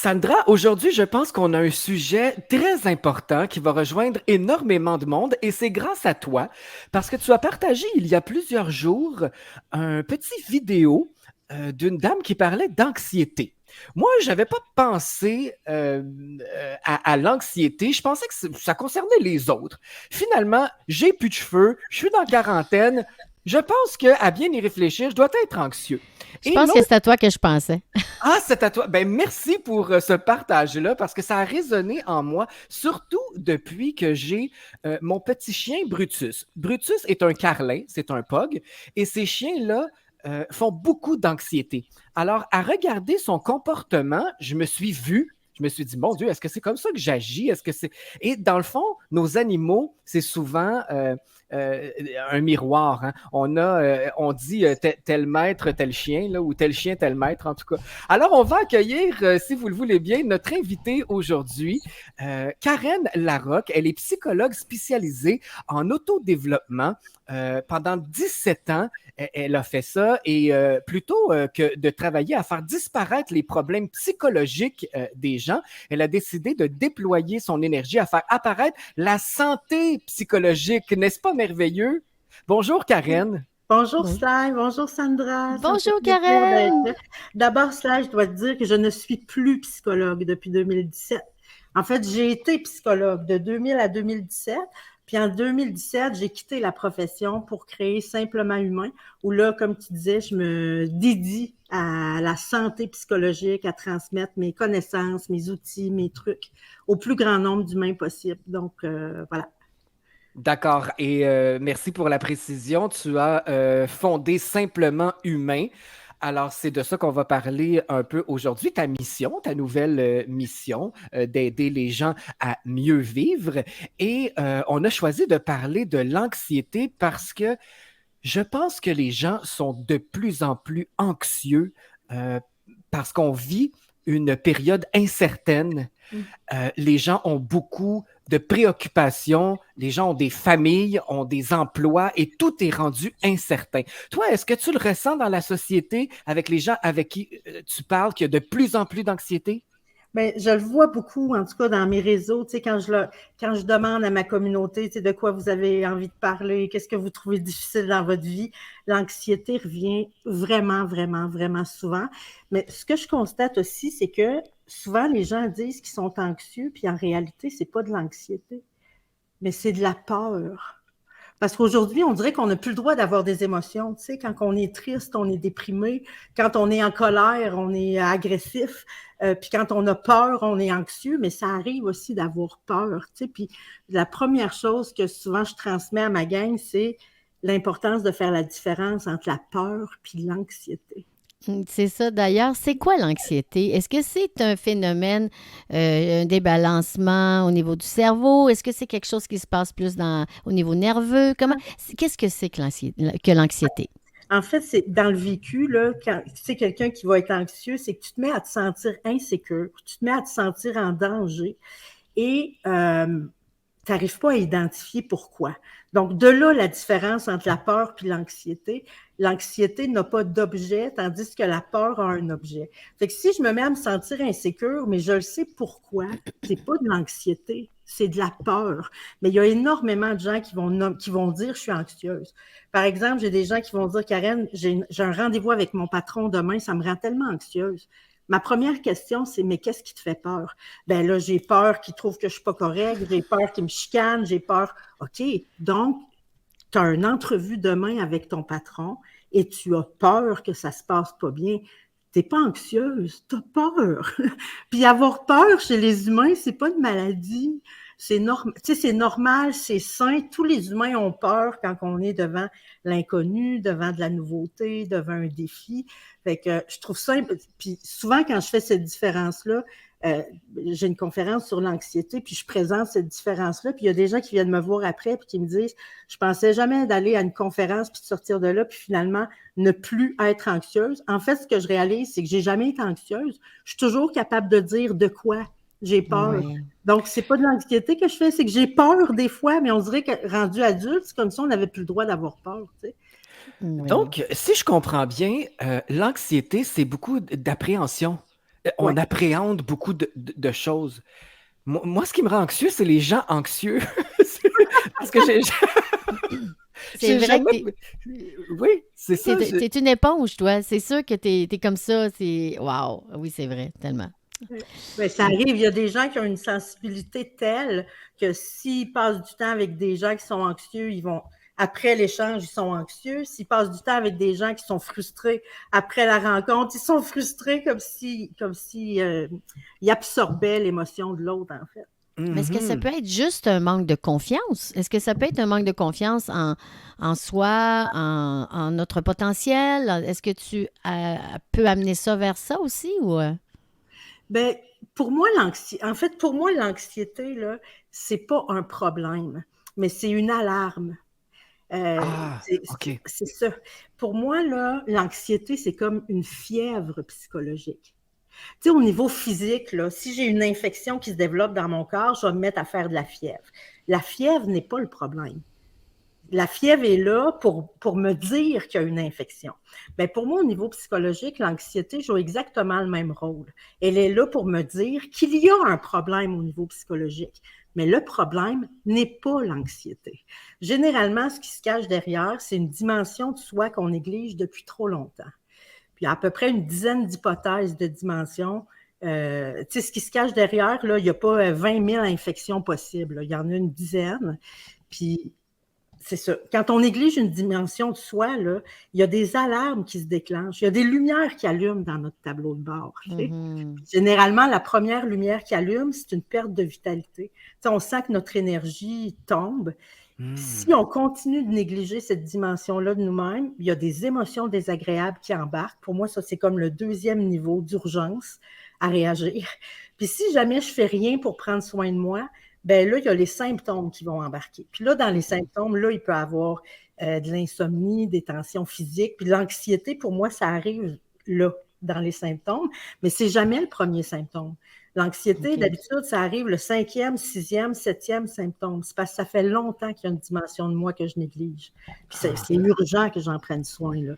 Sandra, aujourd'hui, je pense qu'on a un sujet très important qui va rejoindre énormément de monde et c'est grâce à toi parce que tu as partagé il y a plusieurs jours un petit vidéo d'une dame qui parlait d'anxiété. Moi, je n'avais pas pensé à l'anxiété. Je pensais que ça concernait les autres. Finalement, j'ai plus de cheveux, je suis dans la quarantaine. Je pense qu'à bien y réfléchir, je dois être anxieux. Je Et pense que c'est à toi que je pensais. ah, c'est à toi. Ben, merci pour ce partage-là parce que ça a résonné en moi, surtout depuis que j'ai mon petit chien Brutus. Brutus est un carlin, c'est un pug, et ces chiens-là font beaucoup d'anxiété. Alors, à regarder son comportement, je me suis vu. Je me suis dit, mon Dieu, est-ce que c'est comme ça que j'agis? Est-ce que c'est... Et dans le fond, nos animaux, c'est souvent euh, un miroir. Hein. On dit tel maître, tel chien, là, ou tel chien, tel maître, en tout cas. Alors, on va accueillir, si vous le voulez bien, notre invitée aujourd'hui, Karen Larocque. Elle est psychologue spécialisée en autodéveloppement. Pendant 17 ans, elle a fait ça et plutôt que de travailler à faire disparaître les problèmes psychologiques des gens, elle a décidé de déployer son énergie à faire apparaître la santé psychologique. N'est-ce pas merveilleux? Bonjour Karen. Bonjour Bon- Sly, bonjour Sandra, ça me fait Bonjour plaisir d'être Karen! là. D'abord, Sly, je dois te dire que je ne suis plus psychologue depuis 2017. En fait, j'ai été psychologue de 2000 à 2017, puis en 2017, j'ai quitté la profession pour créer Simplement Humain, où là, comme tu disais, je me dédie à la santé psychologique, à transmettre mes connaissances, mes outils, mes trucs au plus grand nombre d'humains possible. Donc, voilà. D'accord. Et merci pour la précision. Tu as fondé Simplement Humain. Alors, c'est de ça qu'on va parler un peu aujourd'hui. Ta mission, ta nouvelle mission, d'aider les gens à mieux vivre. Et on a choisi de parler de l'anxiété parce que je pense que les gens sont de plus en plus anxieux euh, parce qu'on vit une période incertaine. Les gens ont beaucoup de préoccupations, les gens ont des familles, ont des emplois et tout est rendu incertain. Toi, est-ce que tu le ressens dans la société avec les gens avec qui tu parles qu'il y a de plus en plus d'anxiété? Ben, je le vois beaucoup, en tout cas dans mes réseaux, tu sais, quand je demande à ma communauté, tu sais, de quoi vous avez envie de parler, qu'est-ce que vous trouvez difficile dans votre vie, l'anxiété revient vraiment, vraiment, vraiment souvent. Mais ce que je constate aussi, c'est que souvent les gens disent qu'ils sont anxieux, puis en réalité, c'est pas de l'anxiété, mais c'est de la peur. Parce qu'aujourd'hui, on dirait qu'on n'a plus le droit d'avoir des émotions. Tu sais, quand on est triste, on est déprimé. Quand on est en colère, on est agressif. Puis quand on a peur, on est anxieux. Mais ça arrive aussi d'avoir peur. Tu sais. Puis la première chose que souvent je transmets à ma gang, c'est l'importance de faire la différence entre la peur puis l'anxiété. C'est ça d'ailleurs. C'est quoi l'anxiété? Est-ce que c'est un phénomène, un débalancement au niveau du cerveau? Est-ce que c'est quelque chose qui se passe plus au niveau nerveux? Qu'est-ce que c'est que l'anxiété? En fait, c'est dans le vécu, là, quand c'est quelqu'un qui va être anxieux, c'est que tu te mets à te sentir insécure, tu te mets à te sentir en danger et tu n'arrives pas à identifier pourquoi. Donc, de là, la différence entre la peur et l'anxiété. L'anxiété n'a pas d'objet, tandis que la peur a un objet. Fait que si je me mets à me sentir insécure, mais je le sais pourquoi, c'est pas de l'anxiété, c'est de la peur. Mais il y a énormément de gens qui vont dire « je suis anxieuse ». Par exemple, j'ai des gens qui vont dire « Karen, j'ai un rendez-vous avec mon patron demain, ça me rend tellement anxieuse ». Ma première question, c'est mais qu'est-ce qui te fait peur? Ben là, j'ai peur qu'il trouve que je suis pas correcte, j'ai peur qu'il me chicane, j'ai peur. OK, donc, tu as une entrevue demain avec ton patron et tu as peur que ça se passe pas bien. Tu n'es pas anxieuse, tu as peur. Puis avoir peur chez les humains, c'est pas une maladie. C'est normal, c'est sain. Tous les humains ont peur quand on est devant l'inconnu, devant de la nouveauté, devant un défi. Fait que je trouve ça. Puis souvent, quand je fais cette différence-là, euh, j'ai une conférence sur l'anxiété, puis je présente cette différence-là, puis il y a des gens qui viennent me voir après, puis qui me disent, je pensais jamais d'aller à une conférence, puis de sortir de là, puis finalement, ne plus être anxieuse. En fait, ce que je réalise, c'est que j'ai jamais été anxieuse. Je suis toujours capable de dire de quoi j'ai peur. Oui. Donc, c'est pas de l'anxiété que je fais, c'est que j'ai peur des fois, mais on dirait que rendu adulte, c'est comme si on n'avait plus le droit d'avoir peur, tu sais. Oui. Donc, si je comprends bien, l'anxiété, c'est beaucoup d'appréhension. on appréhende beaucoup de choses. Moi, ce qui me rend anxieux, c'est les gens anxieux. Parce que C'est vrai jamais... Oui, c'est ça. t'es une éponge, toi. C'est sûr que t'es comme ça. C'est wow. Oui, c'est vrai, tellement. Ben, ça arrive, il y a des gens qui ont une sensibilité telle que s'ils passent du temps avec des gens qui sont anxieux, après l'échange, ils sont anxieux. S'ils passent du temps avec des gens qui sont frustrés après la rencontre, ils sont frustrés comme si ils absorbaient l'émotion de l'autre, en fait. Mais est-ce que ça peut être juste un manque de confiance? Est-ce que ça peut être un manque de confiance en soi, en notre potentiel? Est-ce que tu peux amener ça vers ça aussi ou? Ben, pour moi, l'anxiété, là, c'est pas un problème, mais c'est une alarme. OK. C'est ça. Pour moi, là, l'anxiété, c'est comme une fièvre psychologique. Tu sais, au niveau physique, là, si j'ai une infection qui se développe dans mon corps, je vais me mettre à faire de la fièvre. La fièvre n'est pas le problème. La fièvre est là pour me dire qu'il y a une infection. Bien, pour moi, au niveau psychologique, l'anxiété joue exactement le même rôle. Elle est là pour me dire qu'il y a un problème au niveau psychologique. Mais le problème n'est pas l'anxiété. Généralement, ce qui se cache derrière, c'est une dimension de soi qu'on néglige depuis trop longtemps. Puis à peu près une dizaine d'hypothèses de dimensions. Tu sais, ce qui se cache derrière, là, il n'y a pas 20 000 infections possibles. Là. Il y en a une dizaine. Puis c'est ça. Quand on néglige une dimension de soi, là, il y a des alarmes qui se déclenchent. Il y a des lumières qui allument dans notre tableau de bord. Tu sais. Généralement, la première lumière qui allume, c'est une perte de vitalité. Tu sais, on sent que notre énergie tombe. Si on continue de négliger cette dimension-là de nous-mêmes, il y a des émotions désagréables qui embarquent. Pour moi, ça, c'est comme le deuxième niveau d'urgence à réagir. Puis si jamais je fais rien pour prendre soin de moi, ben là, il y a les symptômes qui vont embarquer. Puis là, dans les symptômes, là, il peut y avoir de l'insomnie, des tensions physiques. Puis l'anxiété, pour moi, ça arrive là, dans les symptômes, mais c'est jamais le premier symptôme. L'anxiété, d'habitude, ça arrive le 5e, 6e, 7e symptôme. C'est parce que ça fait longtemps qu'il y a une dimension de moi que je néglige. Puis c'est urgent que j'en prenne soin, là.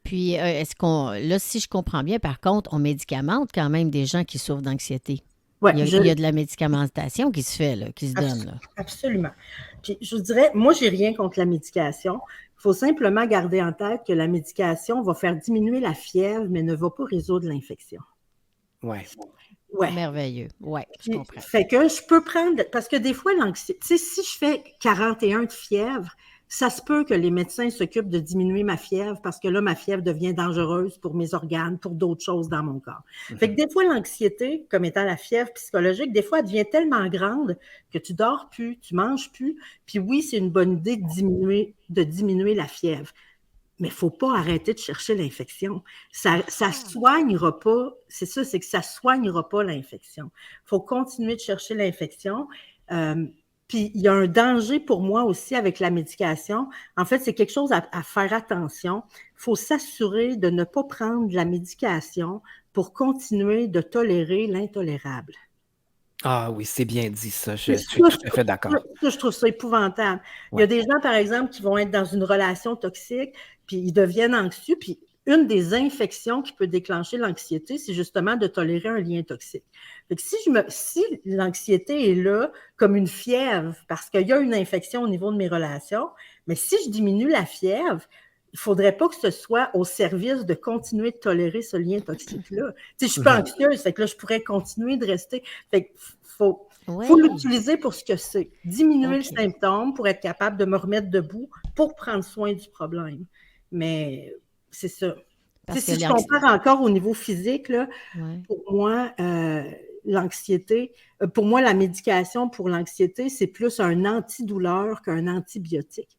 Puis, là, si je comprends bien, par contre, on médicamente quand même des gens qui souffrent d'anxiété. Ouais, il y a de la médicamentation qui se fait, là, qui se donne. Là. Absolument. Puis, je vous dirais, moi, j'ai rien contre la médication. Il faut simplement garder en tête que la médication va faire diminuer la fièvre, mais ne va pas résoudre l'infection. Oui. Ouais. Merveilleux. Oui, je comprends. Fait que je peux prendre, parce que des fois, l'anxiété, tu sais, si je fais 41 de fièvre, ça se peut que les médecins s'occupent de diminuer ma fièvre parce que là, ma fièvre devient dangereuse pour mes organes, pour d'autres choses dans mon corps. Fait que des fois, l'anxiété, comme étant la fièvre psychologique, des fois, elle devient tellement grande que tu dors plus, tu manges plus. Puis oui, c'est une bonne idée de diminuer la fièvre. Mais il ne faut pas arrêter de chercher l'infection. Ça soignera pas, c'est ça, c'est que ça ne soignera pas l'infection. Il faut continuer de chercher l'infection. Puis, il y a un danger pour moi aussi avec la médication. En fait, c'est quelque chose à faire attention. Il faut s'assurer de ne pas prendre de la médication pour continuer de tolérer l'intolérable. Ah oui, c'est bien dit ça. Je suis tout à fait d'accord. Je trouve ça épouvantable. Ouais. Il y a des gens, par exemple, qui vont être dans une relation toxique, puis ils deviennent anxieux, puis une des infections qui peut déclencher l'anxiété, c'est justement de tolérer un lien toxique. Fait que si l'anxiété est là comme une fièvre, parce qu'il y a une infection au niveau de mes relations, mais si je diminue la fièvre, il ne faudrait pas que ce soit au service de continuer de tolérer ce lien toxique-là. Tu sais, je ne suis pas anxieuse, fait que là, je pourrais continuer de rester. Fait qu'il faut l'utiliser pour ce que c'est. Diminuer le symptôme pour être capable de me remettre debout pour prendre soin du problème. Mais c'est ça. Si je compare encore au niveau physique, là, pour moi, l'anxiété, pour moi, la médication pour l'anxiété, c'est plus un antidouleur qu'un antibiotique.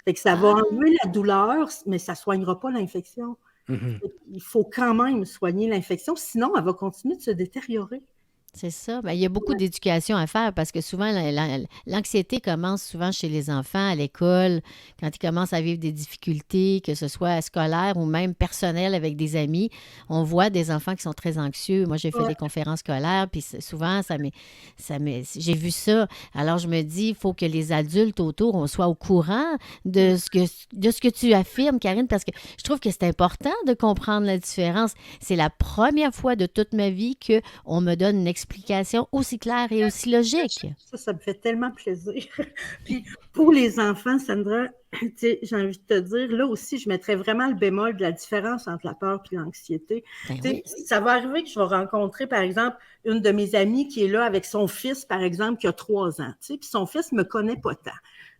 Fait que ça va enlever la douleur, mais ça ne soignera pas l'infection. Il faut quand même soigner l'infection, sinon elle va continuer de se détériorer. C'est ça. Ben, il y a beaucoup d'éducation à faire parce que souvent, l'anxiété commence souvent chez les enfants, à l'école, quand ils commencent à vivre des difficultés, que ce soit scolaires ou même personnelles avec des amis. On voit des enfants qui sont très anxieux. Moi, j'ai fait Ouais. des conférences scolaires, puis souvent, j'ai vu ça. Alors, je me dis, il faut que les adultes autour, on soit au courant de ce que tu affirmes, Karine, parce que je trouve que c'est important de comprendre la différence. C'est la première fois de toute ma vie que on me donne une explication aussi claire et aussi logique. Ça me fait tellement plaisir. Puis pour les enfants, Sandra, tu sais, j'ai envie de te dire, là aussi, je mettrais vraiment le bémol de la différence entre la peur et l'anxiété. Ben Tu sais, oui. ça va arriver que je vais rencontrer, par exemple, une de mes amies qui est là avec son fils, par exemple, qui a 3 ans, tu sais, puis son fils ne me connaît pas tant.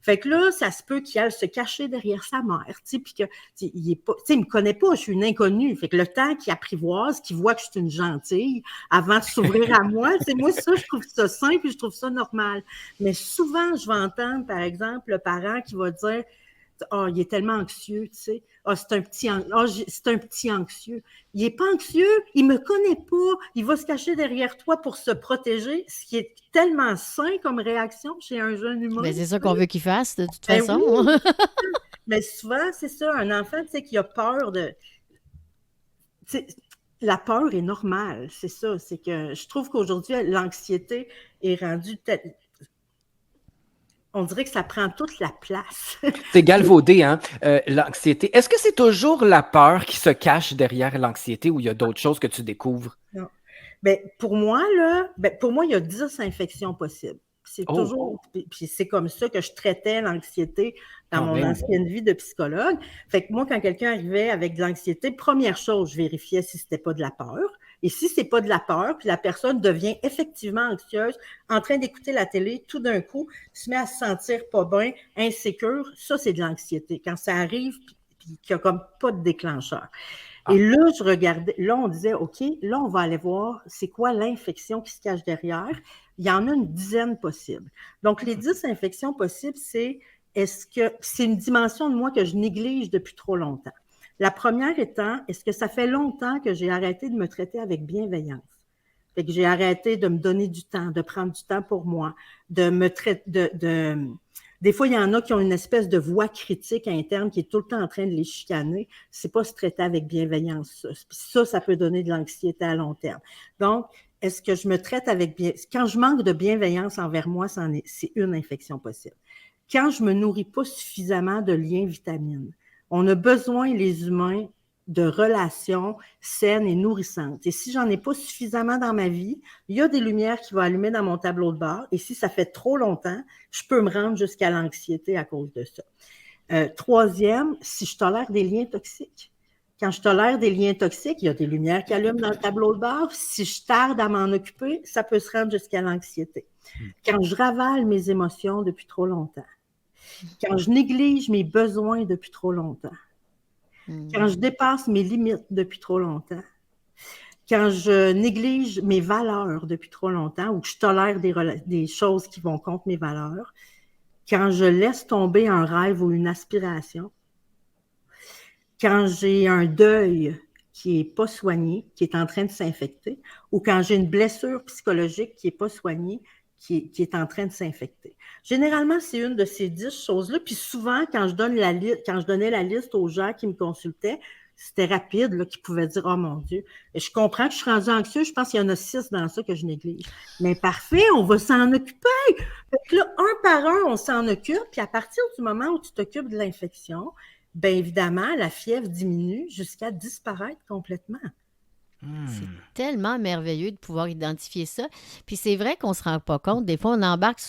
Fait que là, ça se peut qu'il aille se cacher derrière sa mère, tu sais, puis que, tu sais, il me connaît pas, je suis une inconnue. Fait que le temps qu'il apprivoise, qu'il voit que je suis une gentille, avant de s'ouvrir à moi, c'est moi, ça, je trouve ça simple et je trouve ça normal. Mais souvent, je vais entendre, par exemple, le parent qui va dire, ah, il est tellement anxieux, tu sais. Ah, c'est un petit anxieux. Il n'est pas anxieux, il ne me connaît pas, il va se cacher derrière toi pour se protéger, ce qui est tellement sain comme réaction chez un jeune humain. Ben, c'est ça qu'on veut qu'il fasse, de toute Ben façon. oui, mais souvent, c'est ça, un enfant, tu sais, qui a peur de... tu sais, la peur est normale, c'est ça. C'est que je trouve qu'aujourd'hui, l'anxiété est rendue... On dirait que ça prend toute la place. C'est galvaudé, hein, l'anxiété. Est-ce que c'est toujours la peur qui se cache derrière l'anxiété ou il y a d'autres choses que tu découvres? Non. Ben, pour moi, là, pour moi, il y a 10 infections possibles. C'est Oh, toujours, puis c'est comme ça que je traitais l'anxiété dans quand mon même. ancienne vie de psychologue. Fait que moi, quand quelqu'un arrivait avec de l'anxiété, première chose, je vérifiais si c'était pas de la peur. Et si c'est pas de la peur, puis la personne devient effectivement anxieuse, en train d'écouter la télé, tout d'un coup, se met à se sentir pas bien, insécure, ça, c'est de l'anxiété. Quand ça arrive, puis qu'il n'y a comme pas de déclencheur. Et Ah, là, je regardais, là, on disait, OK, là, on va aller voir c'est quoi l'infection qui se cache derrière. Il y en a une dizaine possibles. Donc, les 10 infections possibles, est-ce que c'est une dimension de moi que je néglige depuis trop longtemps? La première étant, est-ce que ça fait longtemps que j'ai arrêté de me traiter avec bienveillance? Fait que j'ai arrêté de me donner du temps, de prendre du temps pour moi, de me traiter, des fois, il y en a qui ont une espèce de voix critique interne qui est tout le temps en train de les chicaner. C'est pas se traiter avec bienveillance. Ça peut donner de l'anxiété à long terme. Donc, est-ce que je me traite avec bien... Quand je manque de bienveillance envers moi, c'est une infection possible. Quand je me nourris pas suffisamment de liens vitamines, on a besoin, les humains, de relations saines et nourrissantes. Et si j'en ai pas suffisamment dans ma vie, il y a des lumières qui vont allumer dans mon tableau de bord. Et si ça fait trop longtemps, je peux me rendre jusqu'à l'anxiété à cause de ça. Troisième, si je tolère des liens toxiques. Quand je tolère des liens toxiques, il y a des lumières qui allument dans le tableau de bord. Si je tarde à m'en occuper, ça peut se rendre jusqu'à l'anxiété. Quand je ravale mes émotions depuis trop longtemps. Quand je néglige mes besoins depuis trop longtemps. Quand je dépasse mes limites depuis trop longtemps, quand je néglige mes valeurs depuis trop longtemps ou que je tolère des choses qui vont contre mes valeurs, quand je laisse tomber un rêve ou une aspiration, quand j'ai un deuil qui n'est pas soigné, qui est en train de s'infecter, ou quand j'ai une blessure psychologique qui n'est pas soignée, qui est en train de s'infecter. Généralement, c'est une de ces 10 choses-là. Puis souvent, quand je donnais la liste aux gens qui me consultaient, c'était rapide, là, qui pouvaient dire « Oh mon Dieu, je comprends que je suis rendue anxieux, je pense qu'il y en a 6 dans ça que je néglige. » Mais parfait, on va s'en occuper. Fait que là, un par un, on s'en occupe. Puis à partir du moment où tu t'occupes de l'infection, bien évidemment, la fièvre diminue jusqu'à disparaître complètement. C'est tellement merveilleux de pouvoir identifier ça. Puis c'est vrai qu'on ne se rend pas compte. Des fois, on embarque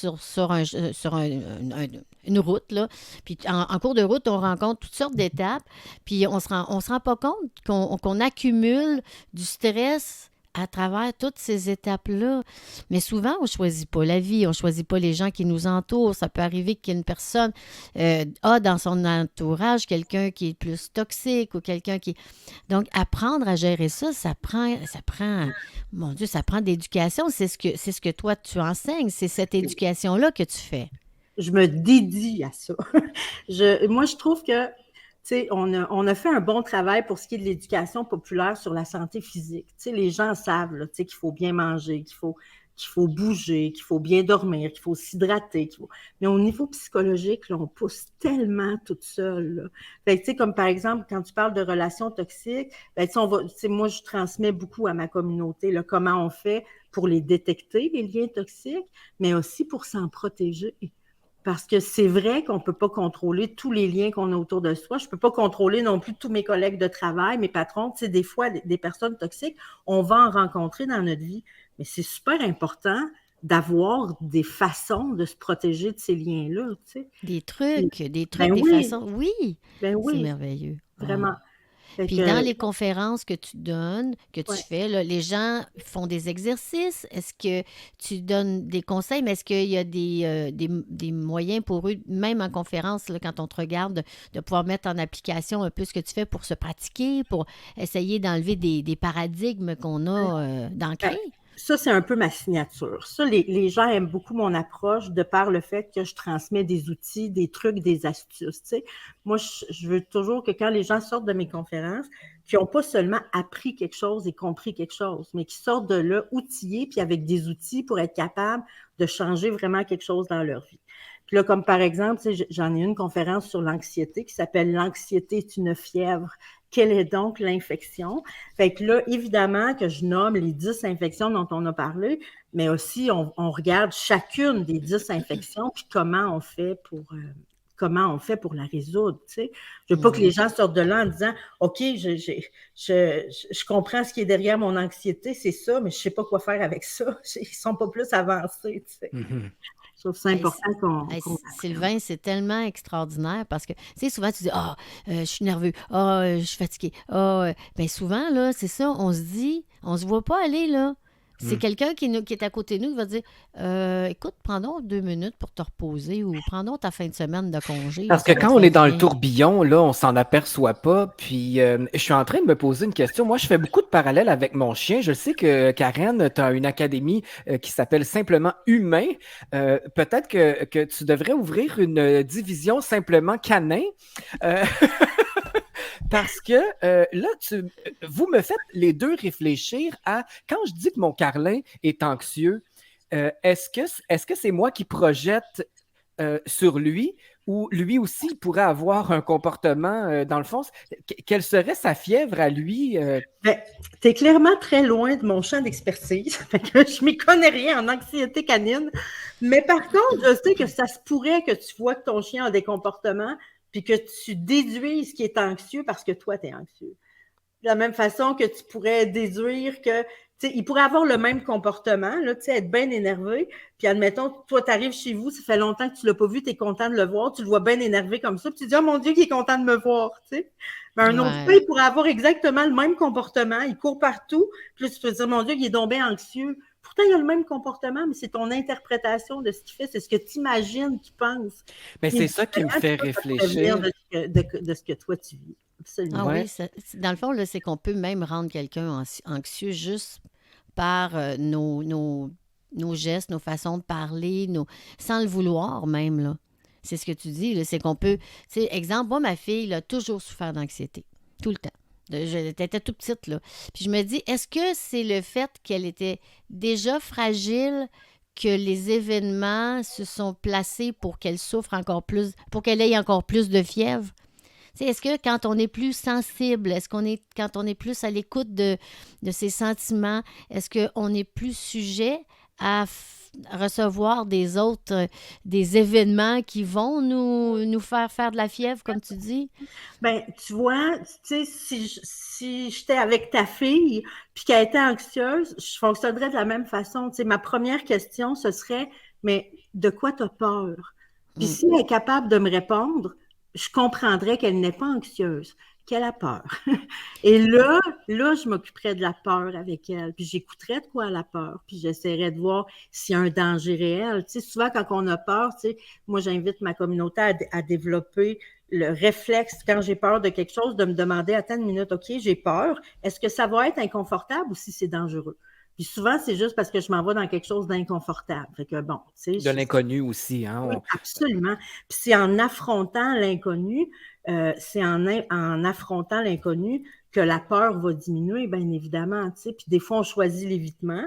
une route, là. Puis en cours de route, on rencontre toutes sortes d'étapes. Puis on se rend pas compte qu'on accumule du stress à travers toutes ces étapes-là. Mais souvent, on ne choisit pas la vie, on ne choisit pas les gens qui nous entourent. Ça peut arriver qu'une personne a dans son entourage quelqu'un qui est plus toxique ou quelqu'un qui... Donc, apprendre à gérer ça, mon Dieu, ça prend d'éducation. C'est ce que toi, tu enseignes. C'est cette éducation-là que tu fais. Je me dédie à ça. Moi, je trouve que sais, on a fait un bon travail pour ce qui est de l'éducation populaire sur la santé physique. Tu sais, les gens savent là, tu sais, qu'il faut bien manger, qu'il faut bouger, qu'il faut bien dormir, qu'il faut s'hydrater. Mais au niveau psychologique, là, on pousse tellement toute seule. Là. Fait que, tu sais, comme par exemple, quand tu parles de relations toxiques, ben, tu sais, moi, je transmets beaucoup à ma communauté là, comment on fait pour les détecter, les liens toxiques, mais aussi pour s'en protéger. Parce que c'est vrai qu'on ne peut pas contrôler tous les liens qu'on a autour de soi. Je ne peux pas contrôler non plus tous mes collègues de travail, mes patrons. Tu sais, des fois, des personnes toxiques, on va en rencontrer dans notre vie. Mais c'est super important d'avoir des façons de se protéger de ces liens-là. Tu sais. Des trucs, des Oui, façons. Oui, c'est oui, merveilleux. vraiment. Puis dans les conférences que tu donnes, que tu ouais. fais, là, les gens font des exercices. Est-ce que tu donnes des conseils, mais est-ce qu'il y a des moyens pour eux, même en conférence, là, quand on te regarde, de pouvoir mettre en application un peu ce que tu fais pour se pratiquer, pour essayer d'enlever des paradigmes qu'on a d'ancrés? Ça, c'est un peu ma signature. Ça, les gens aiment beaucoup mon approche de par le fait que je transmets des outils, des trucs, des astuces. Tu sais. Moi, je veux toujours que quand les gens sortent de mes conférences, qu'ils n'ont pas seulement appris quelque chose et compris quelque chose, mais qu'ils sortent de là outillés puis avec des outils pour être capables de changer vraiment quelque chose dans leur vie. Puis là, comme par exemple, tu sais, j'en ai une conférence sur l'anxiété qui s'appelle « L'anxiété est une fièvre ». Quelle est donc l'infection? Fait que là, évidemment que je nomme les 10 infections dont on a parlé, mais aussi on regarde chacune des 10 infections, puis comment on fait pour la résoudre, tu sais. Je veux pas que les gens sortent de là en disant « OK, je comprends ce qui est derrière mon anxiété, c'est ça, mais je sais pas quoi faire avec ça. » Ils sont pas plus avancés, tu sais. Je trouve ça important qu'on Sylvain, c'est tellement extraordinaire parce que, tu sais, souvent tu dis, je suis nerveux, je suis fatigué, bien souvent, là, c'est ça, on se dit, on se voit pas aller, là. C'est quelqu'un qui est à côté de nous qui va dire, écoute, prends donc 2 minutes pour te reposer ou prends donc ta fin de semaine de congé. Parce que quand on est dans le tourbillon, là, on s'en aperçoit pas. Puis, je suis en train de me poser une question. Moi, je fais beaucoup de parallèles avec mon chien. Je sais que, Karen, tu as une académie qui s'appelle Simplement Humain. Peut-être que tu devrais ouvrir une division Simplement Canin. Parce que là, vous me faites les deux réfléchir à quand je dis que mon Carlin est anxieux, est-ce que c'est moi qui projette sur lui ou lui aussi il pourrait avoir un comportement, dans le fond, quelle serait sa fièvre à lui? Ben, tu es clairement très loin de mon champ d'expertise. Fait que je m'y connais rien en anxiété canine. Mais par contre, je sais que ça se pourrait que tu vois que ton chien a des comportements puis que tu déduises qu'il est anxieux parce que toi, tu es anxieux. De la même façon que tu pourrais déduire que, tu sais, il pourrait avoir le même comportement, là, tu sais, être bien énervé, puis admettons, toi, tu arrives chez vous, ça fait longtemps que tu ne l'as pas vu, tu es content de le voir, tu le vois bien énervé comme ça, puis tu te dis, oh mon Dieu, qu'il est content de me voir, tu sais. Mais un autre chat, il pourrait avoir exactement le même comportement, il court partout, puis là, tu peux te dire, mon Dieu, il est donc bien anxieux. Pourtant, il a le même comportement, mais c'est ton interprétation de ce qu'il fait, c'est ce que tu imagines qu'il pense. Mais c'est ça qui me fait réfléchir. De ce que toi, tu vis. Absolument. Ah oui, dans le fond, là, c'est qu'on peut même rendre quelqu'un anxieux juste par nos gestes, nos façons de parler, sans le vouloir même, là. C'est ce que tu dis, là, c'est qu'on peut... Tu sais, exemple, moi, ma fille, elle a toujours souffert d'anxiété, tout le temps. Elle était toute petite, là. Puis je me dis, est-ce que c'est le fait qu'elle était déjà fragile que les événements se sont placés pour qu'elle souffre encore plus, pour qu'elle ait encore plus de fièvre? T'sais, est-ce que quand on est plus sensible, quand on est plus à l'écoute de ses sentiments, est-ce qu'on est plus sujet à recevoir des événements qui vont nous faire de la fièvre, comme tu dis? Bien, tu vois, tu sais, si j'étais avec ta fille puis qu'elle était anxieuse, je fonctionnerais de la même façon. Tu sais, ma première question, ce serait, mais de quoi tu as peur? Puis si elle est capable de me répondre, je comprendrais qu'elle n'est pas anxieuse, qu'elle a peur. Et là, je m'occuperais de la peur avec elle, puis j'écouterais de quoi elle a peur, puis j'essaierais de voir s'il y a un danger réel. Tu sais, souvent, quand on a peur, tu sais, moi, j'invite ma communauté à développer le réflexe, quand j'ai peur de quelque chose, de me demander, attends une minute, OK, j'ai peur, est-ce que ça va être inconfortable ou si c'est dangereux? Puis souvent, c'est juste parce que je m'en vais dans quelque chose d'inconfortable. Fait que bon, tu sais. De l'inconnu aussi, hein? Oui, absolument. Puis c'est en affrontant l'inconnu c'est en affrontant l'inconnu que la peur va diminuer, bien évidemment, tu sais. Puis des fois, on choisit l'évitement,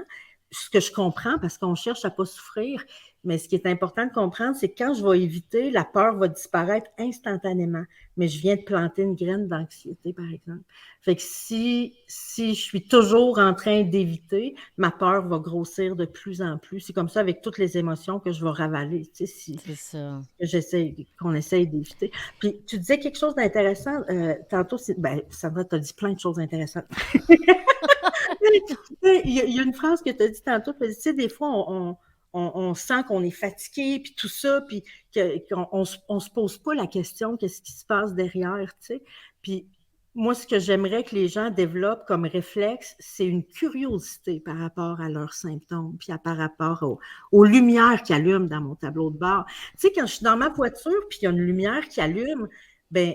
ce que je comprends parce qu'on cherche à ne pas souffrir. Mais ce qui est important de comprendre, c'est que quand je vais éviter, la peur va disparaître instantanément. Mais je viens de planter une graine d'anxiété, par exemple. Fait que si je suis toujours en train d'éviter, ma peur va grossir de plus en plus. C'est comme ça avec toutes les émotions que je vais ravaler, tu sais, si C'est ça. qu'on essaye d'éviter. Puis tu disais quelque chose d'intéressant tantôt, Sandra, tu as dit plein de choses intéressantes. Il y a une phrase que tu as dit tantôt, tu sais, des fois, on sent qu'on est fatigué, puis tout ça, puis qu'on se pose pas la question qu'est-ce qui se passe derrière, tu sais. Puis moi, ce que j'aimerais que les gens développent comme réflexe, c'est une curiosité par rapport à leurs symptômes, puis par rapport aux lumières qui allument dans mon tableau de bord. Tu sais, quand je suis dans ma voiture, puis il y a une lumière qui allume, ben,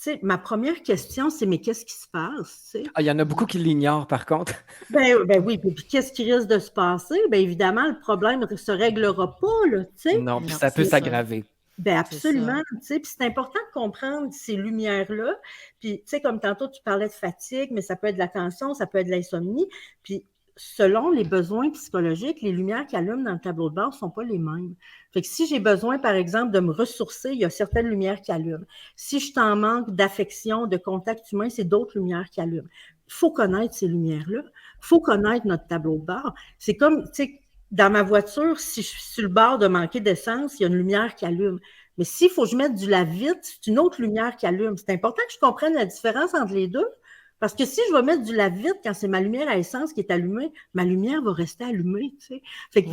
tu sais, ma première question, c'est mais qu'est-ce qui se passe? Tu sais? Ah, il y en a beaucoup qui l'ignorent, par contre. Ben oui, puis qu'est-ce qui risque de se passer? Bien évidemment, le problème ne se réglera pas, là, tu sais. Non, puis Non, ça peut c'est ça. s'aggraver. Ben C'est ça. absolument, tu sais, puis c'est important de comprendre ces lumières-là. Puis, tu sais, comme tantôt, tu parlais de fatigue, mais ça peut être de la tension, ça peut être de l'insomnie. Puis, selon les besoins psychologiques, les lumières qui allument dans le tableau de bord ne sont pas les mêmes. Fait que si j'ai besoin, par exemple, de me ressourcer, il y a certaines lumières qui allument. Si je suis en manque d'affection, de contact humain, c'est d'autres lumières qui allument. Il faut connaître ces lumières-là. Il faut connaître notre tableau de bord. C'est comme, tu sais, dans ma voiture, si je suis sur le bord de manquer d'essence, il y a une lumière qui allume. Mais s'il faut que je mette du lave-vite, c'est une autre lumière qui allume. C'est important que je comprenne la différence entre les deux. Parce que si je vais mettre du lave-vite quand c'est ma lumière à essence qui est allumée, ma lumière va rester allumée, tu sais. Fait qu'il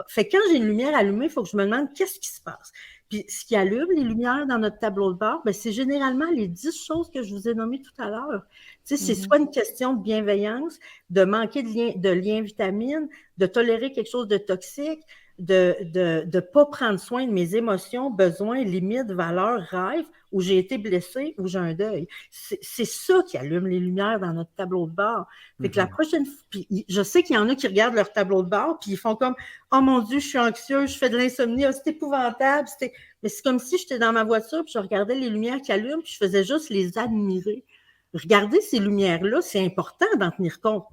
fait que quand j'ai une lumière allumée, il faut que je me demande qu'est-ce qui se passe. Puis ce qui allume les lumières dans notre tableau de bord, ben, c'est généralement les 10 choses que je vous ai nommées tout à l'heure. Tu sais, c'est soit une question de bienveillance, de manquer de lien vitamine, de tolérer quelque chose de toxique, de pas prendre soin de mes émotions, besoins, limites, valeurs, rêves, où j'ai été blessée, où j'ai un deuil. C'est ça qui allume les lumières dans notre tableau de bord. Fait que la prochaine fois, puis je sais qu'il y en a qui regardent leur tableau de bord, puis ils font comme « Oh mon Dieu, je suis anxieux, je fais de l'insomnie, oh, c'est épouvantable. » Mais c'est comme si j'étais dans ma voiture, puis je regardais les lumières qui allument, puis je faisais juste les admirer. Regarder ces lumières-là, c'est important d'en tenir compte.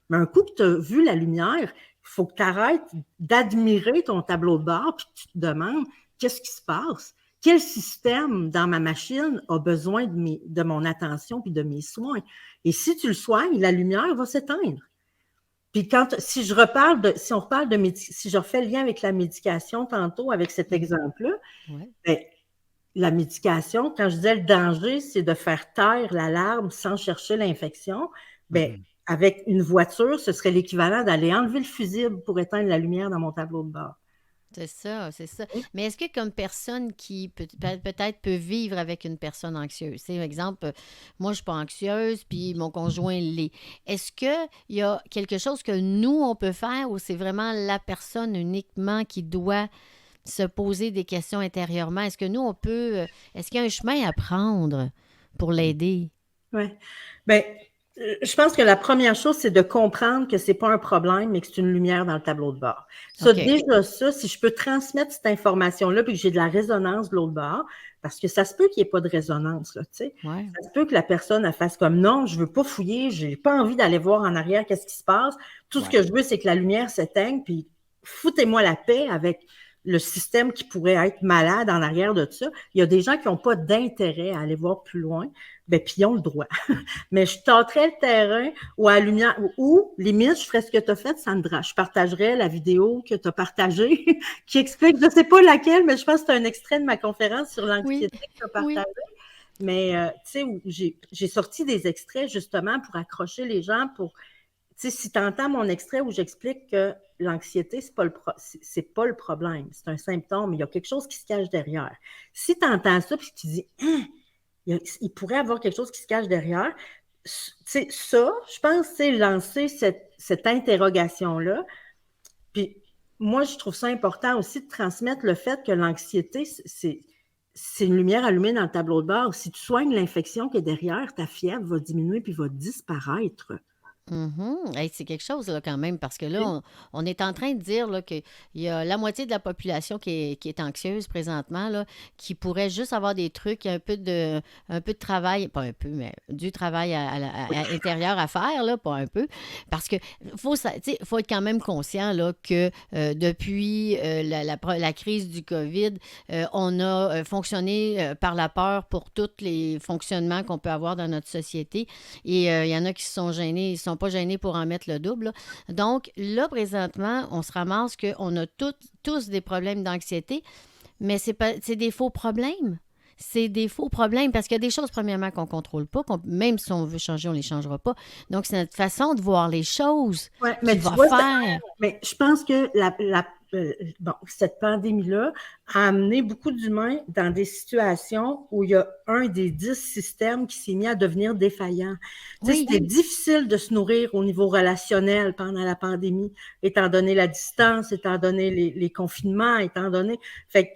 Mais un coup que tu as vu la lumière, il faut que tu arrêtes d'admirer ton tableau de bord puis que tu te demandes qu'est-ce qui se passe? Quel système dans ma machine a besoin de mon attention puis de mes soins? Et si tu le soignes, la lumière va s'éteindre. Puis si on reparle si je refais le lien avec la médication tantôt, avec cet exemple-là, ben, la médication, quand je disais le danger, c'est de faire taire l'alarme sans chercher l'infection, ben, avec une voiture, ce serait l'équivalent d'aller enlever le fusible pour éteindre la lumière dans mon tableau de bord. C'est ça, c'est ça. Mais est-ce que comme personne qui peut-être peut vivre avec une personne anxieuse, par exemple, moi je ne suis pas anxieuse, puis mon conjoint l'est, est-ce qu'il y a quelque chose que nous, on peut faire ou c'est vraiment la personne uniquement qui doit se poser des questions intérieurement? Est-ce que nous, est-ce qu'il y a un chemin à prendre pour l'aider? Oui. Bien, je pense que la première chose, c'est de comprendre que ce n'est pas un problème, mais que c'est une lumière dans le tableau de bord. Ça, déjà ça, si je peux transmettre cette information-là, puis que j'ai de la résonance de l'autre bord, parce que ça se peut qu'il n'y ait pas de résonance, là, tu sais. Ouais. Ça se peut que la personne elle fasse comme non, je ne veux pas fouiller, je n'ai pas envie d'aller voir en arrière qu'est-ce qui se passe. Tout ce que je veux, c'est que la lumière s'éteigne, puis foutez-moi la paix avec le système qui pourrait être malade en arrière de ça. Il y a des gens qui n'ont pas d'intérêt à aller voir plus loin, bien, puis ils ont le droit. Mais je tâterais le terrain ou à la lumière, ou limite, je ferais ce que tu as fait, Sandra. Je partagerais la vidéo que tu as partagée, qui explique, je ne sais pas laquelle, mais je pense que c'est un extrait de ma conférence sur l'anxiété que tu as partagée. Mais, tu sais, où j'ai sorti des extraits justement pour accrocher les gens pour... Tu sais, si tu entends mon extrait où j'explique que l'anxiété, c'est pas le problème, c'est un symptôme, il y a quelque chose qui se cache derrière. Si tu entends ça puis tu dis il pourrait y avoir quelque chose qui se cache derrière, tu sais, ça, je pense, c'est lancer cette interrogation-là. Puis moi, je trouve ça important aussi de transmettre le fait que l'anxiété, c'est une lumière allumée dans le tableau de bord. Si tu soignes l'infection qui est derrière, ta fièvre va diminuer puis va disparaître. Mhm. Hey, c'est quelque chose là, quand même, parce que là, on est en train de dire là, qu'il y a la moitié de la population qui est anxieuse présentement, là, qui pourrait juste avoir des trucs, un peu de travail, pas un peu, mais du travail à intérieur à faire, là, pas un peu. Parce que faut être quand même conscient là, que depuis la crise du COVID, on a fonctionné par la peur pour tous les fonctionnements qu'on peut avoir dans notre société. Et il y en a qui se sont gênés, ils ne sont pas gênés pour en mettre le double, là. Donc là, présentement, on se ramasse qu'on a tous des problèmes d'anxiété, mais c'est des faux problèmes. C'est des faux problèmes parce qu'il y a des choses, premièrement, qu'on ne contrôle pas, même si on veut changer, on ne les changera pas. Donc, c'est notre façon de voir les choses Ouais, qui mais tu va vois, faire. mais je pense que bon, cette pandémie-là a amené beaucoup d'humains dans des situations où il y a un des 10 systèmes qui s'est mis à devenir défaillant. Tu sais, Oui, c'était difficile de se nourrir au niveau relationnel pendant la pandémie, étant donné la distance, étant donné les confinements, étant donné... Fait que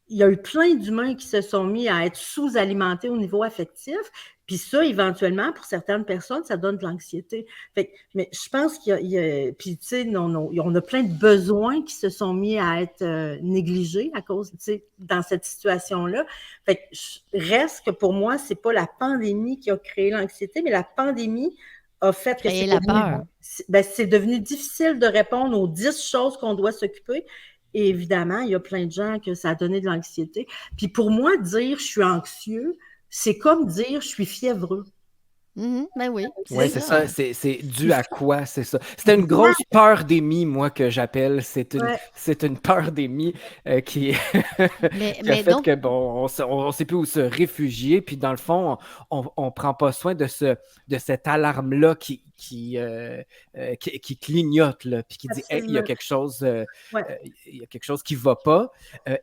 il y a eu plein d'humains qui se sont mis à être sous-alimentés au niveau affectif. Puis ça, éventuellement, pour certaines personnes, ça donne de l'anxiété. Mais je pense puis tu sais, on a plein de besoins qui se sont mis à être négligés à cause, tu sais, dans cette situation-là. Fait que reste que pour moi, c'est pas la pandémie qui a créé l'anxiété, mais la pandémie a fait que créer la peur. c'est devenu difficile de répondre aux 10 choses qu'on doit s'occuper. Et évidemment, il y a plein de gens que ça a donné de l'anxiété. Puis pour moi, dire je suis anxieux, c'est comme dire je suis fiévreux. Mhm, ben oui, c'est Oui, c'est ça. ça. C'est dû à quoi, c'est ça. C'était une grosse peur d'émie, moi, que j'appelle. Ouais, C'est une peur d'émie qui, qui a Mais fait donc, que, bon, on sait plus où se réfugier. Puis, dans le fond, on prend pas soin de cette alarme-là qui clignote, là, puis qui dit, hey, absolument. Ouais. il y a quelque chose qui va pas.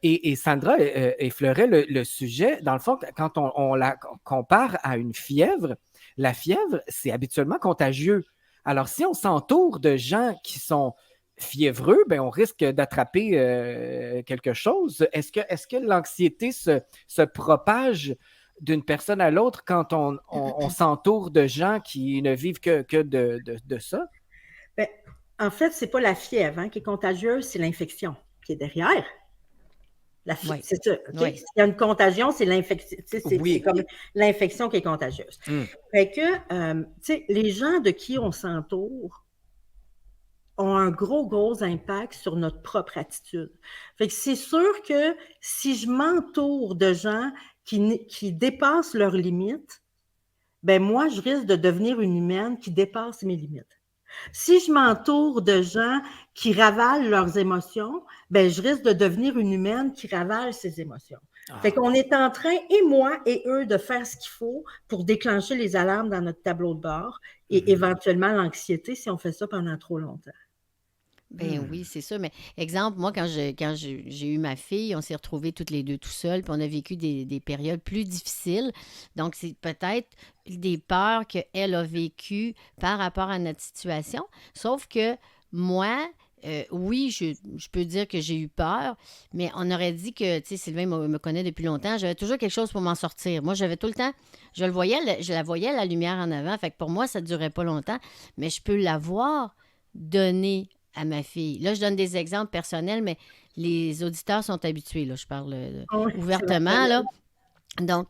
Et Sandra effleurait le sujet. Dans le fond, quand on la compare à une fièvre, la fièvre, c'est habituellement contagieux. Alors, si on s'entoure de gens qui sont fiévreux, ben, on risque d'attraper quelque chose. Est-ce que l'anxiété se propage d'une personne à l'autre quand on s'entoure de gens qui ne vivent que de ça? Ben, en fait, c'est pas la fièvre qui est contagieuse, c'est l'infection qui est derrière. oui, C'est ça, OK? oui. S'il y a une contagion, c'est l'infection. C'est Oui. comme l'infection qui est contagieuse. Fait que, tu sais, les gens de qui on s'entoure ont un gros impact sur notre propre attitude. Fait que c'est sûr que si je m'entoure de gens qui dépassent leurs limites, ben moi, je risque de devenir une humaine qui dépasse mes limites. Si je m'entoure de gens qui ravalent leurs émotions, ben je risque de devenir une humaine qui ravale ses émotions. Fait qu'on est en train, et moi et eux, de faire ce qu'il faut pour déclencher les alarmes dans notre tableau de bord et éventuellement l'anxiété si on fait ça pendant trop longtemps. Ben oui, c'est ça. Mais exemple, moi, quand j'ai eu ma fille, on s'est retrouvés toutes les deux tout seuls, puis on a vécu des périodes plus difficiles. Donc, c'est peut-être des peurs qu'elle a vécues par rapport à notre situation. Sauf que moi, oui, je peux dire que j'ai eu peur, mais on aurait dit que, tu sais, Sylvain me connaît depuis longtemps, j'avais toujours quelque chose pour m'en sortir. Moi, j'avais tout le temps, je la voyais, la lumière en avant. Fait que pour moi, ça ne durait pas longtemps, mais je peux l'avoir donnée à ma fille. Là, je donne des exemples personnels, mais les auditeurs sont habitués. Là, je parle Oui, ouvertement. Là. Donc,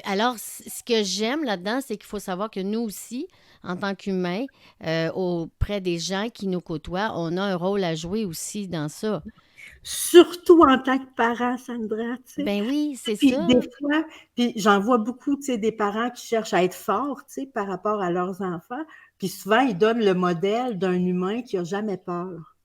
alors, ce que j'aime là-dedans, c'est qu'il faut savoir que nous aussi, en tant qu'humains, auprès des gens qui nous côtoient, on a un rôle à jouer aussi dans ça. surtout en tant que parent, Sandra, tu sais. Ben oui, c'est Puis ça. des fois, puis j'en vois beaucoup, tu sais, des parents qui cherchent à être forts, tu sais, par rapport à leurs enfants. Puis souvent, ils donnent le modèle d'un humain qui n'a jamais peur.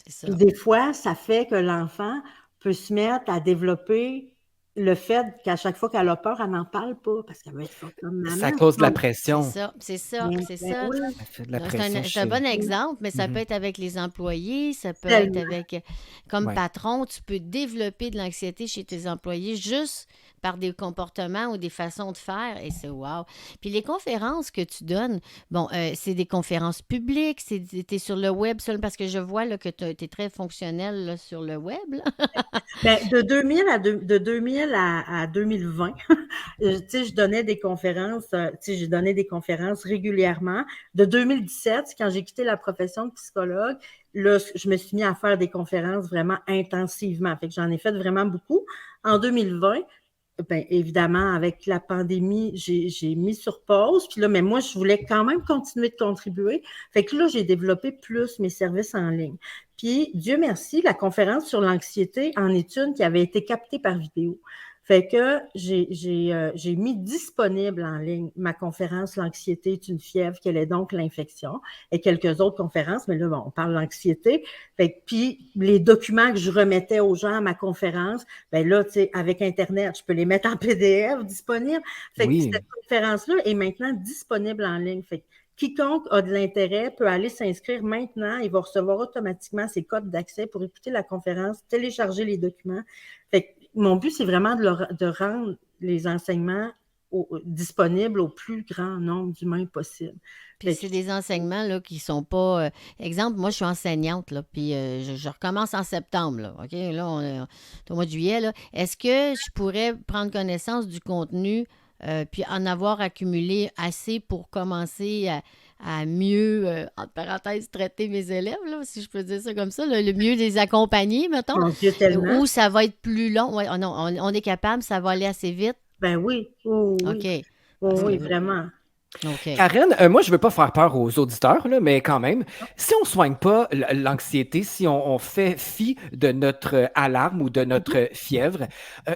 C'est ça. Puis des fois, ça fait que l'enfant peut se mettre à développer le fait qu'à chaque fois qu'elle a peur, elle n'en parle pas parce qu'elle veut être forte comme Ça maman. cause de la Donc, pression. C'est ça, ben, c'est ben ça. oui, Ça fait de la Donc, pression c'est un bon chez... exemple, mais ça peut Mhm. être avec les employés, ça peut être tellement. avec, comme Ouais. patron, tu peux développer de l'anxiété chez tes employés juste par des comportements ou des façons de faire, et c'est wow. Puis les conférences que tu donnes, bon, c'est des conférences publiques, t'es sur le web seul, parce que je vois là, que tu es très fonctionnel là, sur le web. Là. Ben, de 2000 parallèle à 2020, tu sais, je donnais des conférences, j'ai donné des conférences régulièrement. De 2017, quand j'ai quitté la profession de psychologue, là, je me suis mis à faire des conférences vraiment intensivement. Fait que j'en ai fait vraiment beaucoup. En 2020, ben, évidemment, avec la pandémie, j'ai mis sur pause. Puis là, mais moi, je voulais quand même continuer de contribuer. Fait que là, j'ai développé plus mes services en ligne. Puis, Dieu merci, la conférence sur l'anxiété en est une qui avait été captée par vidéo. Fait que j'ai mis disponible en ligne ma conférence L'anxiété est une fièvre, quelle est donc l'infection, et quelques autres conférences, mais là, bon, on parle d'anxiété. Fait que, puis, les documents que je remettais aux gens à ma conférence, ben là, tu sais, avec Internet, je peux les mettre en PDF disponibles. Fait que Oui. cette conférence-là est maintenant disponible en ligne. Fait que quiconque a de l'intérêt peut aller s'inscrire maintenant. Il va recevoir automatiquement ses codes d'accès pour écouter la conférence, télécharger les documents. Fait que mon but, c'est vraiment de rendre les enseignements disponibles au plus grand nombre d'humains possible. Puis c'est des enseignements là, qui sont pas. Exemple, moi, je suis enseignante, là, puis je recommence en septembre. Là, OK? Là, on est au mois de juillet. Là. Est-ce que je pourrais prendre connaissance du contenu puis en avoir accumulé assez pour commencer à mieux, entre parenthèses, traiter mes élèves, là, si je peux dire ça comme ça, là, le mieux les accompagner, mettons, Mon Dieu, tellement. ou ça va être plus long. Ouais, oh non, on est capable, ça va aller assez vite. Ben oui, oh, oui, OK. oh, Parce oui, que, vraiment. OK. Karen, moi, je veux pas faire peur aux auditeurs, là, mais quand même, si on soigne pas l'anxiété, si on fait fi de notre alarme ou de notre fièvre,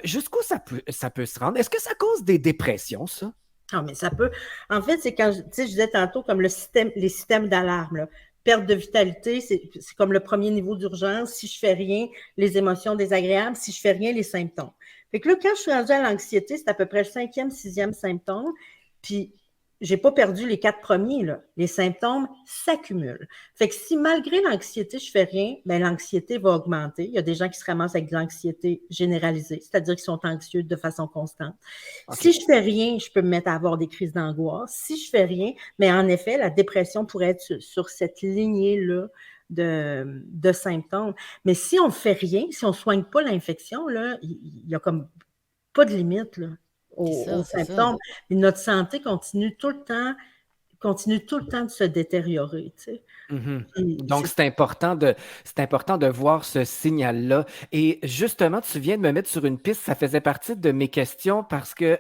jusqu'où ça peut se rendre? Est-ce que ça cause des dépressions, ça? Ah, mais ça peut. En fait, c'est quand, tu sais, je disais tantôt comme les systèmes d'alarme, là. Perte de vitalité, c'est comme le premier niveau d'urgence. Si je fais rien, les émotions désagréables. Si je fais rien, les symptômes. Fait que là, quand je suis rendue à l'anxiété, c'est à peu près le 5e, 6e symptôme. Puis, j'ai pas perdu les 4 premiers, là. Les symptômes s'accumulent. Fait que si malgré l'anxiété, je fais rien, ben l'anxiété va augmenter. Il y a des gens qui se ramassent avec de l'anxiété généralisée, c'est-à-dire qu'ils sont anxieux de façon constante. OK. Si je fais rien, je peux me mettre à avoir des crises d'angoisse. Si je fais rien, mais en effet, la dépression pourrait être sur cette lignée-là de symptômes. Mais si on fait rien, si on soigne pas l'infection, là, il y a comme pas de limite, là, aux C'est ça. symptômes. Et notre santé continue tout le temps de se détériorer, tu sais. Mhm. Puis Donc, c'est important de voir ce signal-là. Et justement, tu viens de me mettre sur une piste, ça faisait partie de mes questions parce que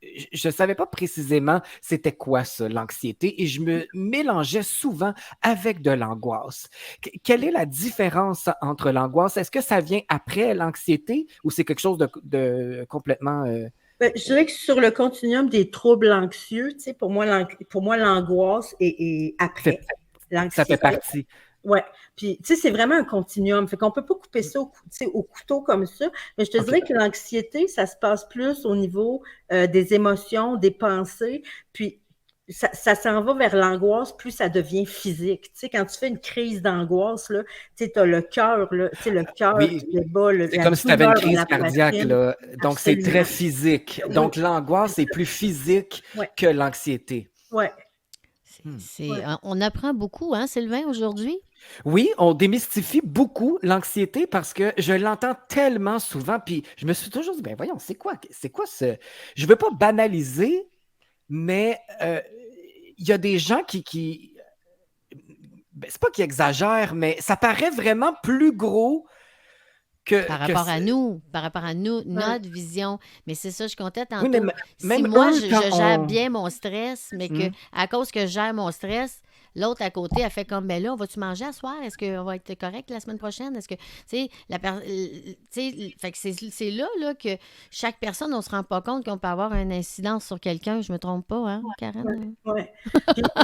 je ne savais pas précisément c'était quoi ça, l'anxiété, et je me mélangeais souvent avec de l'angoisse. Quelle est la différence entre l'angoisse? Est-ce que ça vient après l'anxiété ou c'est quelque chose de complètement... je dirais que sur le continuum des troubles anxieux, tu sais, pour moi, l'angoisse est après ça fait l'anxiété. partie. Ouais. Puis, tu sais, c'est vraiment un continuum. Fait qu'on peut pas couper ça au couteau comme ça. Mais je te dirais que l'anxiété, ça se passe plus au niveau des émotions, des pensées. Puis, ça s'en va vers l'angoisse, plus ça devient physique. Tu sais, quand tu fais une crise d'angoisse, là, tu sais, t'as le cœur, là, tu sais, le cœur qui débat, c'est comme si tu avais une crise cardiaque, là. Donc, c'est Absolument. très physique. Donc, l'angoisse est plus physique que l'anxiété. Ouais. On apprend beaucoup, hein, Sylvain, aujourd'hui? Oui, on démystifie beaucoup l'anxiété parce que je l'entends tellement souvent, puis je me suis toujours dit, ben voyons, c'est quoi ce... Je veux pas banaliser, mais il y a des gens qui ben, c'est pas qu'ils exagèrent, mais ça paraît vraiment plus gros par rapport à nous, notre vision. Mais c'est ça, je comptais tantôt. Oui, mais si moi, je gère bien mon stress, mais que à cause que je gère mon stress, l'autre à côté, elle fait comme, ben là, on va-tu manger à soir? Est-ce qu'on va être correct la semaine prochaine? Est-ce que, tu sais, fait que c'est là que chaque personne, on se rend pas compte qu'on peut avoir une incidence sur quelqu'un. Je me trompe pas, hein, Karen? Oui.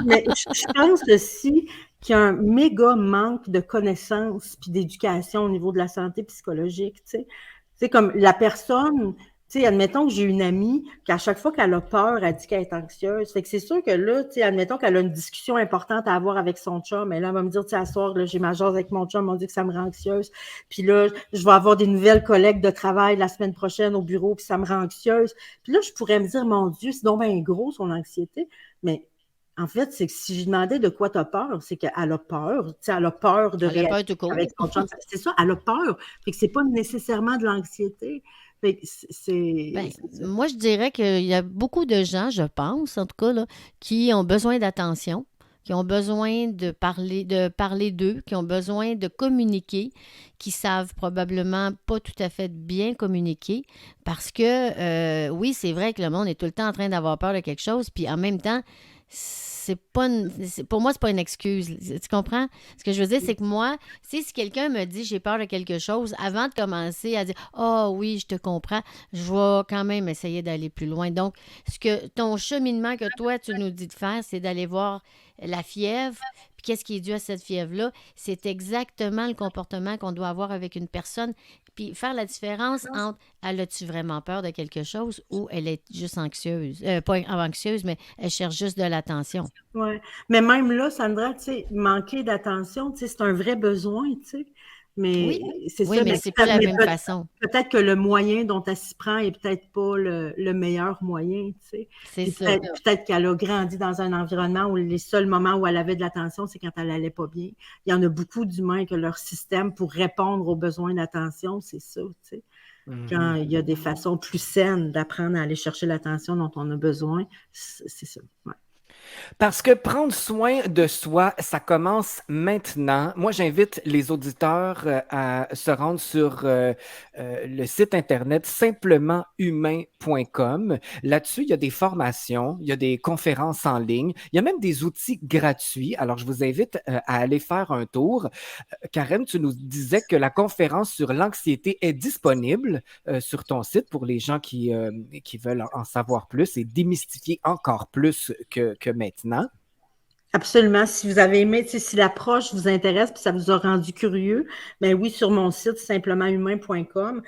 Mais je pense aussi qu'il y a un méga manque de connaissances puis d'éducation au niveau de la santé psychologique, tu sais. Tu sais, comme la personne, tu sais, admettons que j'ai une amie qu'à chaque fois qu'elle a peur, elle dit qu'elle est anxieuse. Fait que c'est sûr que là, tu sais, admettons qu'elle a une discussion importante à avoir avec son chum, et là, elle va me dire, tu sais, à soir, là, j'ai ma jase avec mon chum, on dit que ça me rend anxieuse. Puis là, je vais avoir des nouvelles collègues de travail la semaine prochaine au bureau, puis ça me rend anxieuse. Puis là, je pourrais me dire, mon Dieu, c'est donc bien gros son anxiété. Mais En fait, c'est que si je demandais de quoi tu as peur, c'est qu'elle a peur. Tu sais, elle a peur de Elle a peur réagir tout court. avec son chum. C'est ça, elle a peur. Fait que c'est pas nécessairement de l'anxiété. Fait que Ben, c'est ça. moi, je dirais qu'il y a beaucoup de gens, je pense, en tout cas, là, qui ont besoin d'attention, qui ont besoin de parler d'eux, qui ont besoin de communiquer, qui savent probablement pas tout à fait bien communiquer, parce que, oui, c'est vrai que le monde est tout le temps en train d'avoir peur de quelque chose, puis en même temps, pour moi, c'est pas une excuse. Tu comprends? Ce que je veux dire, c'est que moi, si quelqu'un me dit j'ai peur de quelque chose, avant de commencer à dire ah oui, je te comprends, je vais quand même essayer d'aller plus loin. Donc, ton cheminement que toi, tu nous dis de faire, c'est d'aller voir la fièvre. Puis qu'est-ce qui est dû à cette fièvre-là? C'est exactement le comportement qu'on doit avoir avec une personne. Puis faire la différence entre elle a-tu vraiment peur de quelque chose ou elle est juste anxieuse. Pas anxieuse, mais elle cherche juste de l'attention. Ouais. Mais même là, Sandra, tu sais, manquer d'attention, tu sais, c'est un vrai besoin, tu sais. Mais Oui, c'est oui, ça, mais mais c'est pas la même façon. peut-être que le moyen dont elle s'y prend est peut-être pas le meilleur moyen, tu sais. C'est Puis ça. peut-être qu'elle a grandi dans un environnement où les seuls moments où elle avait de l'attention, c'est quand elle allait pas bien. Il y en a beaucoup d'humains que leur système pour répondre aux besoins d'attention, c'est ça, tu sais. Quand il y a des façons plus saines d'apprendre à aller chercher l'attention dont on a besoin, c'est ça. Ouais. Parce que prendre soin de soi, ça commence maintenant. Moi, j'invite les auditeurs à se rendre sur le site internet simplementhumain.com. Là-dessus, il y a des formations, il y a des conférences en ligne, il y a même des outils gratuits. Alors, je vous invite à aller faire un tour. Karen, tu nous disais que la conférence sur l'anxiété est disponible sur ton site pour les gens qui veulent en savoir plus et démystifier encore plus que maintenant. Absolument. Si vous avez aimé, si l'approche vous intéresse puis ça vous a rendu curieux, ben oui, sur mon site simplementhumain.com,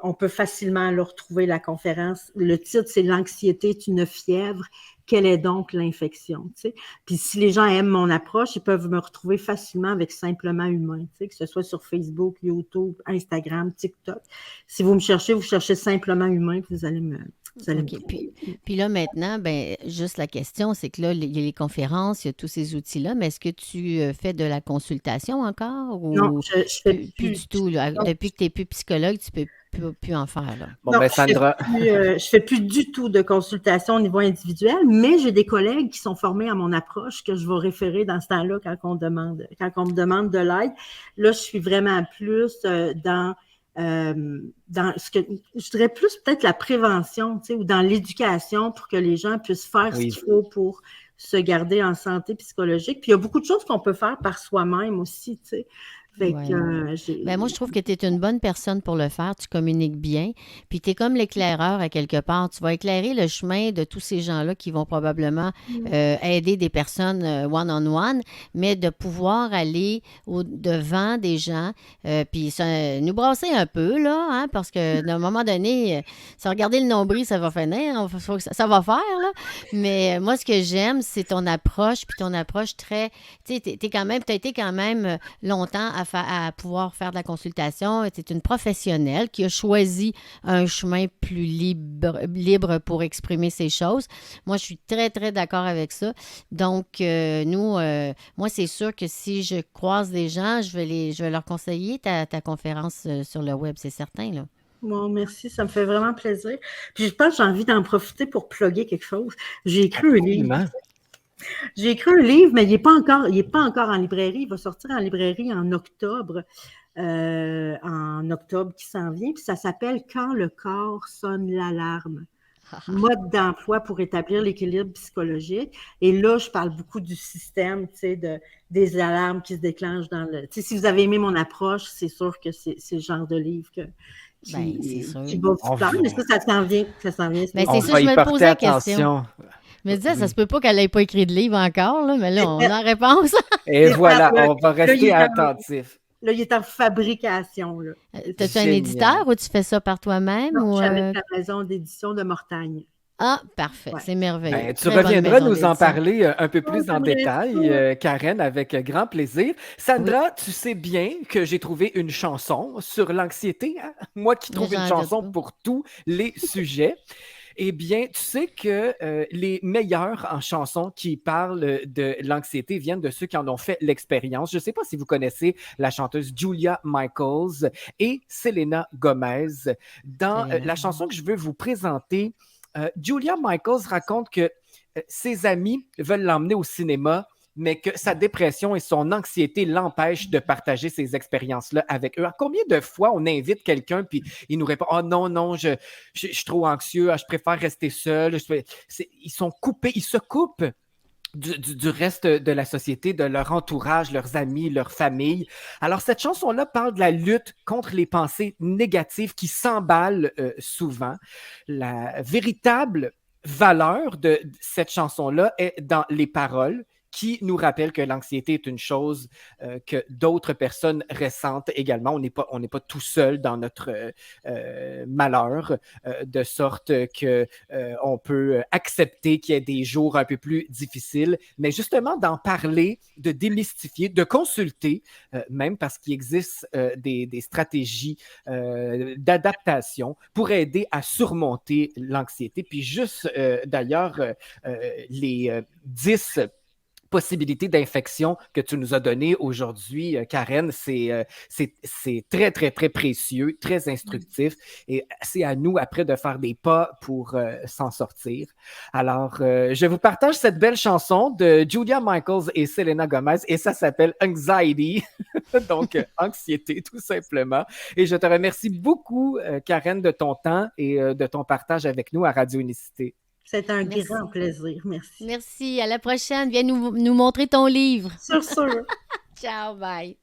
on peut facilement le retrouver la conférence. Le titre, c'est L'anxiété est une fièvre. Quelle est donc l'infection? Tu sais? Puis si les gens aiment mon approche, ils peuvent me retrouver facilement avec Simplement Humain, tu sais, que ce soit sur Facebook, YouTube, Instagram, TikTok. Si vous cherchez Simplement Humain, puis vous allez me OK. Puis là, maintenant, ben juste la question, c'est que là, il y a les conférences, il y a tous ces outils-là, mais est-ce que tu fais de la consultation encore Non, ou je fais plus du tout, là? non, Depuis que tu n'es plus psychologue, tu peux plus en faire, là. Bon, non, ben Sandra, je fais plus du tout de consultation au niveau individuel, mais j'ai des collègues qui sont formés à mon approche que je vais référer dans ce temps-là quand on me demande de l'aide. Là, je suis vraiment plus dans ce que je dirais plus peut-être la prévention, tu sais, ou dans l'éducation pour que les gens puissent faire ce oui. qu'il faut pour se garder en santé psychologique. Puis il y a beaucoup de choses qu'on peut faire par soi-même aussi, tu sais. Fait Ouais. que Ben moi, je trouve que tu es une bonne personne pour le faire. Tu communiques bien. Puis tu es comme l'éclaireur à quelque part. Tu vas éclairer le chemin de tous ces gens-là qui vont probablement aider des personnes one-on-one, mais de pouvoir aller devant des gens, puis nous brasser un peu, là, hein, parce que d'un moment donné, sans regarder le nombril, ça va finir. Ça va faire, là. Mais moi, ce que j'aime, c'est ton approche, puis ton approche très... Tu sais, t'as été quand même longtemps à pouvoir faire de la consultation. Tu es une professionnelle qui a choisi un chemin plus libre pour exprimer ses choses. Moi, je suis très, très d'accord avec ça. Donc, moi, c'est sûr que si je croise des gens, je vais leur conseiller ta conférence sur le web, c'est certain, là. Bon, merci, ça me fait vraiment plaisir. Puis je pense que j'ai envie d'en profiter pour plugger quelque chose. J'ai écrit un livre. J'ai écrit un livre, mais il n'est pas encore en librairie. Il va sortir en librairie en octobre qui s'en vient. Puis ça s'appelle Quand le corps sonne l'alarme. Mode d'emploi pour établir l'équilibre psychologique. Et là, je parle beaucoup du système, tu sais, des alarmes qui se déclenchent dans le... Tu sais, si vous avez aimé mon approche, c'est sûr que c'est le genre de livre qui va vous plaire. Mais ça s'en vient. Ben, c'est on ça, va je y me porter posais la attention. question. Je me disais, ça se peut pas qu'elle n'ait pas écrit de livre encore, là, mais là, on a la réponse. Et voilà, on va rester attentif. Là, il est en fabrication. T'as-tu un éditeur ou tu fais ça par toi-même? Non, ou, je suis avec la maison d'édition de Mortagne. Ah, parfait, Ouais. c'est merveilleux. Ben, tu Très bonne reviendras maison nous en d'édition. parler un peu plus en j'aimerais détail, Karen, avec grand plaisir. Sandra, tu sais bien que j'ai trouvé une chanson sur l'anxiété, hein? Moi qui trouve J'en une doute chanson pas. pour tous les sujets. Eh bien, tu sais que les meilleurs en chansons qui parlent de l'anxiété viennent de ceux qui en ont fait l'expérience. Je ne sais pas si vous connaissez la chanteuse Julia Michaels et Selena Gomez. Dans la chanson que je veux vous présenter, Julia Michaels raconte que ses amis veulent l'emmener au cinéma, mais que sa dépression et son anxiété l'empêchent de partager ces expériences-là avec eux. Alors, combien de fois on invite quelqu'un puis il nous répond « Oh non, non, je suis trop anxieux, je préfère rester seul. » Ils sont coupés, ils se coupent du reste de la société, de leur entourage, leurs amis, leur famille. Alors, cette chanson-là parle de la lutte contre les pensées négatives qui s'emballent souvent. La véritable valeur de cette chanson-là est dans les paroles qui nous rappellent que l'anxiété est une chose que d'autres personnes ressentent également. On n'est pas tout seul dans notre malheur, de sorte que on peut accepter qu'il y ait des jours un peu plus difficiles, mais justement d'en parler, de démystifier, de consulter, même parce qu'il existe des stratégies d'adaptation pour aider à surmonter l'anxiété. Puis juste d'ailleurs, les 10 possibilités d'infection que tu nous as données aujourd'hui, Karen, c'est très, très, très précieux, très instructif et c'est à nous après de faire des pas pour s'en sortir. Alors, je vous partage cette belle chanson de Julia Michaels et Selena Gomez et ça s'appelle Anxiety, donc anxiété tout simplement. Et je te remercie beaucoup, Karen, de ton temps et de ton partage avec nous à Radio Unicité. C'est un grand plaisir. Merci. Merci. À la prochaine. Viens nous montrer ton livre. Sûr. Ciao, bye.